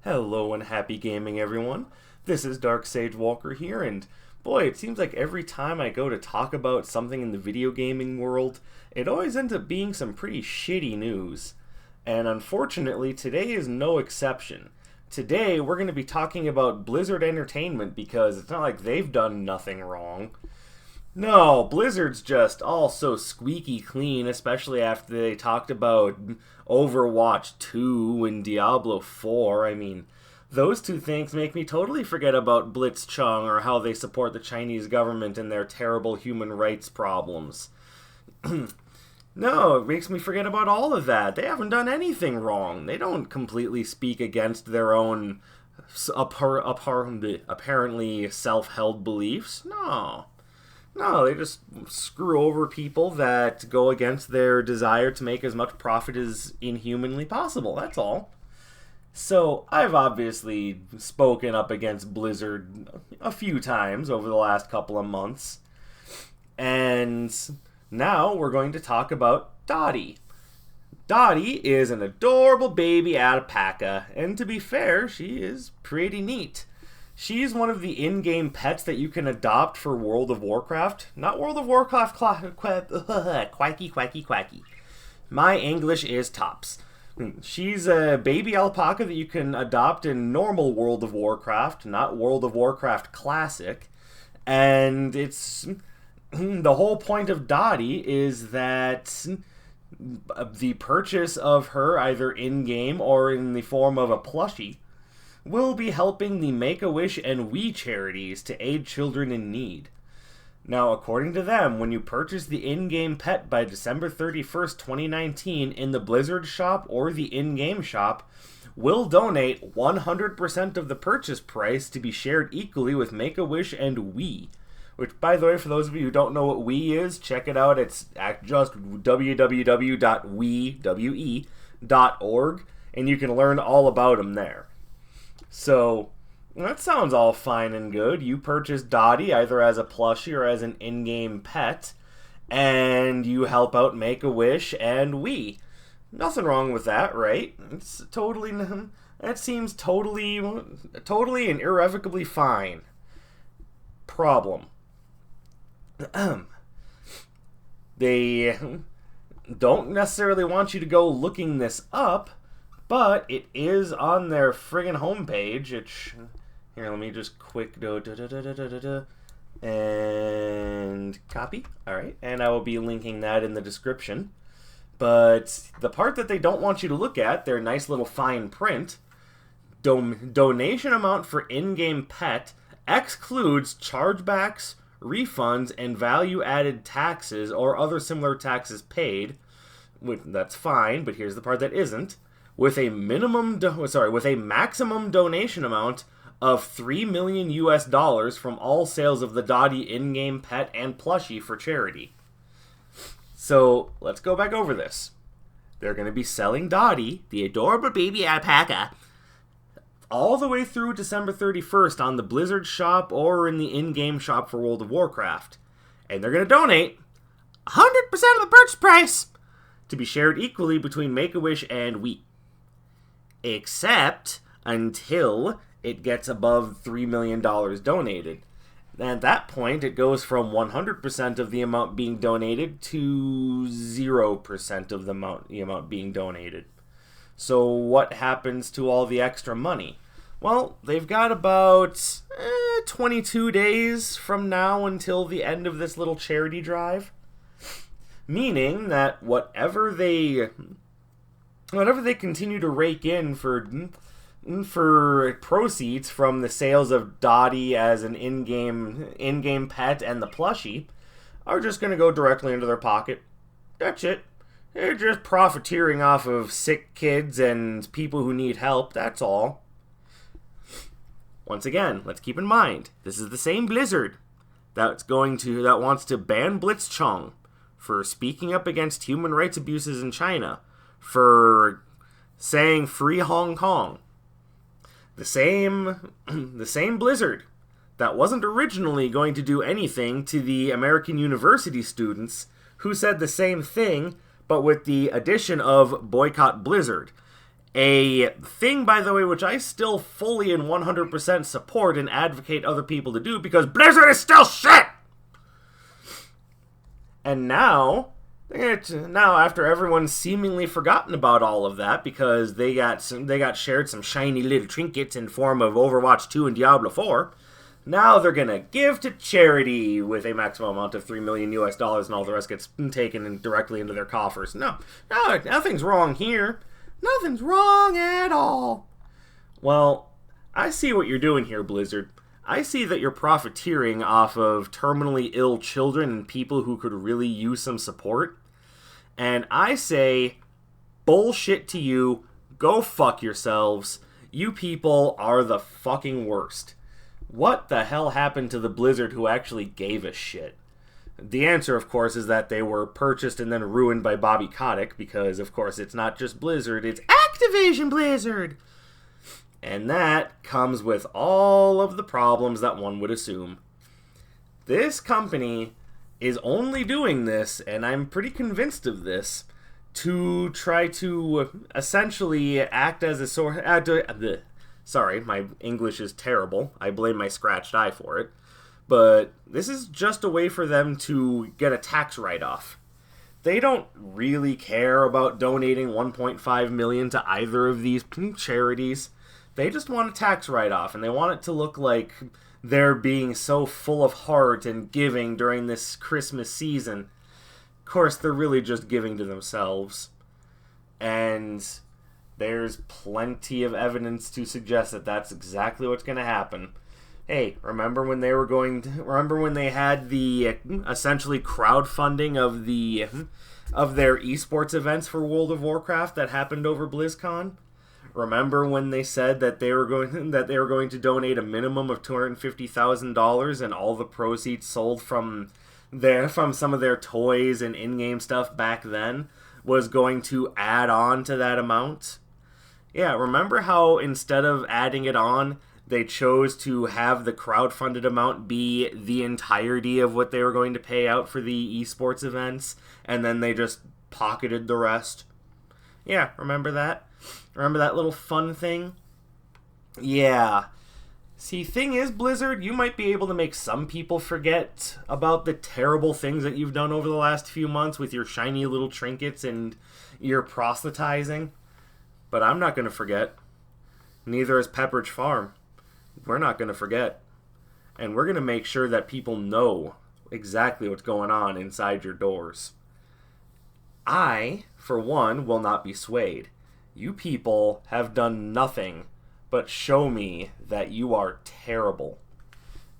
Hello and happy gaming, everyone. This is Dark Sage Walker here, and boy, it seems like every time I go to talk about something in the video gaming world, it always ends up being some pretty shitty news. And unfortunately, today is no exception. Today, we're going to be talking about Blizzard Entertainment because it's not like they've done nothing wrong. No, Blizzard's just all so squeaky clean, especially after they talked about Overwatch 2 and Diablo 4. I mean, those two things make me totally forget about Blitzchung or how they support the Chinese government and their terrible human rights problems. No, it makes me forget about all of that. They haven't done anything wrong. They don't completely speak against their own apparently self-held beliefs. No, they just screw over people that go against their desire to make as much profit as inhumanly possible, that's all. So, I've obviously spoken up against Blizzard a few times over the last couple of months. And now we're going to talk about Dottie. Dottie is an adorable baby alpaca, and to be fair, she is pretty neat. She's one of the in-game pets that you can adopt for World of Warcraft. Not World of Warcraft, quacky. My English is tops. She's a baby alpaca that you can adopt in normal World of Warcraft, not World of Warcraft Classic. And it's the whole point of Dottie is that the purchase of her, either in-game or in the form of a plushie, will be helping the Make-A-Wish and We charities to aid children in need. Now, according to them, when you purchase the in-game pet by December 31st, 2019 in the Blizzard shop or the in-game shop, we'll donate 100% of the purchase price to be shared equally with Make-A-Wish and We. Which, by the way, for those of you who don't know what We is, check it out. It's at just www.we.org, and you can learn all about them there. So, that sounds all fine and good. You purchase Dottie either as a plushie or as an in-game pet, and you help out Make-A-Wish and We. Nothing wrong with that, right? That seems totally and irrevocably fine. Problem. They don't necessarily want you to go looking this up, but it is on their friggin' homepage. Here, let me just quick and copy. Alright, and I will be linking that in the description. But the part that they don't want you to look at, their nice little fine print, donation amount for in-game pet excludes chargebacks, refunds, and value-added taxes or other similar taxes paid. That's fine, but here's the part that isn't. With a maximum donation amount of $3 million US from all sales of the Dottie in-game pet and plushie for charity. So, let's go back over this. They're going to be selling Dottie, the adorable baby alpaca, all the way through December 31st on the Blizzard shop or in the in-game shop for World of Warcraft. And they're going to donate 100% of the purchase price to be shared equally between Make-A-Wish and We. Except until it gets above $3 million donated. At that point, it goes from 100% of the amount being donated to 0% of the amount being donated. So what happens to all the extra money? Well, they've got about 22 days from now until the end of this little charity drive. Meaning that whatever they continue to rake in for proceeds from the sales of Dottie as an in-game pet and the plushie are just going to go directly into their pocket. That's it. They're just profiteering off of sick kids and people who need help, that's all. Once again, let's keep in mind, this is the same Blizzard that wants to ban Blitzchung for speaking up against human rights abuses in China, for saying free Hong Kong. The same Blizzard that wasn't originally going to do anything to the American university students who said the same thing, but with the addition of boycott Blizzard. A thing, by the way, which I still fully and 100% support and advocate other people to do, because Blizzard is still shit! And now, after everyone's seemingly forgotten about all of that, because they got shared some shiny little trinkets in form of Overwatch 2 and Diablo 4, now they're gonna give to charity with a maximum amount of $3 million US, and all the rest gets taken directly into their coffers. No, nothing's wrong here. Nothing's wrong at all. Well, I see what you're doing here, Blizzard. I see that you're profiteering off of terminally ill children and people who could really use some support. And I say, bullshit to you. Go fuck yourselves. You people are the fucking worst. What the hell happened to the Blizzard who actually gave a shit? The answer, of course, is that they were purchased and then ruined by Bobby Kotick, because, of course, it's not just Blizzard, it's Activision Blizzard! And that comes with all of the problems that one would assume. This company is only doing this, and I'm pretty convinced of this, to try to essentially act as a sort... Sorry, my English is terrible. I blame my scratched eye for it. But this is just a way for them to get a tax write-off. They don't really care about donating $1.5 million to either of these charities. They just want a tax write-off, and they want it to look like they're being so full of heart and giving during this Christmas season. Of course, they're really just giving to themselves. And there's plenty of evidence to suggest that that's exactly what's going to happen. Hey, remember when they had the essentially crowdfunding of their esports events for World of Warcraft that happened over BlizzCon? Remember when they said that they were going to donate a minimum of $250,000 and all the proceeds sold from some of their toys and in-game stuff back then was going to add on to that amount? Yeah, remember how instead of adding it on, they chose to have the crowdfunded amount be the entirety of what they were going to pay out for the esports events, and then they just pocketed the rest? Yeah, remember that? Remember that little fun thing? Yeah. See, thing is, Blizzard, you might be able to make some people forget about the terrible things that you've done over the last few months with your shiny little trinkets and your proselytizing. But I'm not going to forget. Neither is Pepperidge Farm. We're not going to forget. And we're going to make sure that people know exactly what's going on inside your doors. I, for one, will not be swayed. You people have done nothing but show me that you are terrible.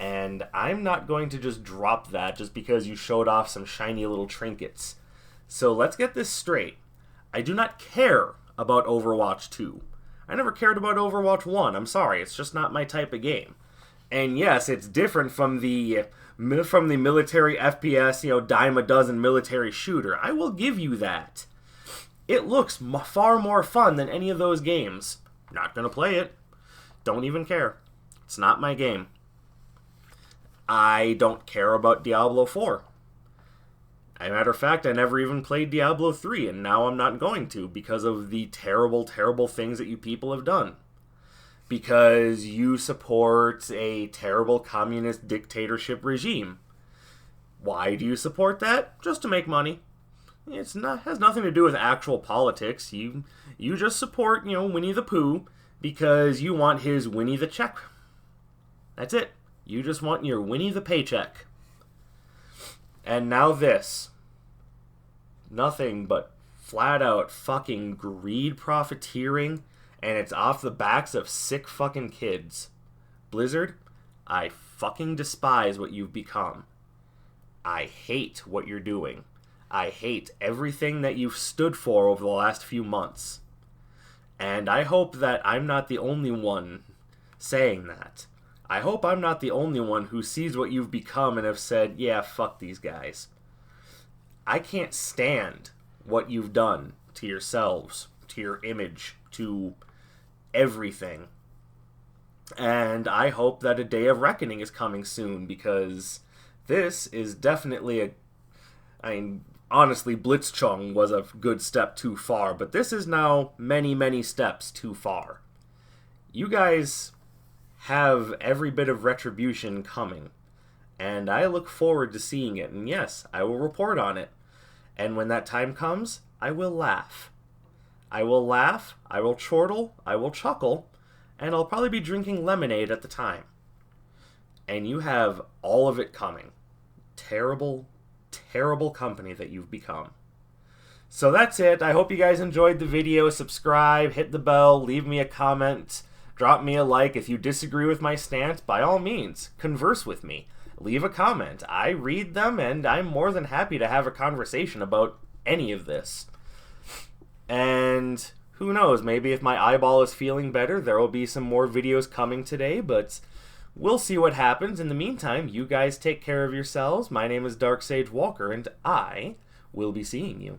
And I'm not going to just drop that just because you showed off some shiny little trinkets. So let's get this straight. I do not care about Overwatch 2. I never cared about Overwatch 1. I'm sorry, it's just not my type of game. And yes, it's different from the military FPS, dime a dozen military shooter. I will give you that. It looks far more fun than any of those games. Not gonna play it. Don't even care. It's not my game. I don't care about Diablo 4. As a matter of fact, I never even played Diablo 3, and now I'm not going to because of the terrible, terrible things that you people have done. Because you support a terrible communist dictatorship regime. Why do you support that? Just to make money. Has nothing to do with actual politics. You just support, Winnie the Pooh because you want his Winnie the check. That's it. You just want your Winnie the paycheck. And now this. Nothing but flat out fucking greed profiteering, and it's off the backs of sick fucking kids. Blizzard, I fucking despise what you've become. I hate what you're doing. I hate everything that you've stood for over the last few months. And I hope that I'm not the only one saying that. I hope I'm not the only one who sees what you've become and have said, yeah, fuck these guys. I can't stand what you've done to yourselves, to your image, to everything. And I hope that a day of reckoning is coming soon, because this is definitely honestly, Blitzchung was a good step too far, but this is now many, many steps too far. You guys have every bit of retribution coming, and I look forward to seeing it, and yes, I will report on it. And when that time comes, I will laugh. I will laugh, I will chortle, I will chuckle, and I'll probably be drinking lemonade at the time. And you have all of it coming. Terrible, terrible company that you've become. So that's it. I hope you guys enjoyed the video. Subscribe, hit the bell, leave me a comment, drop me a like. If you disagree with my stance, by all means, converse with me. Leave a comment. I read them, and I'm more than happy to have a conversation about any of this. And who knows, maybe if my eyeball is feeling better, there will be some more videos coming today, but we'll see what happens. In the meantime, you guys take care of yourselves. My name is Dark Sage Walker, and I will be seeing you.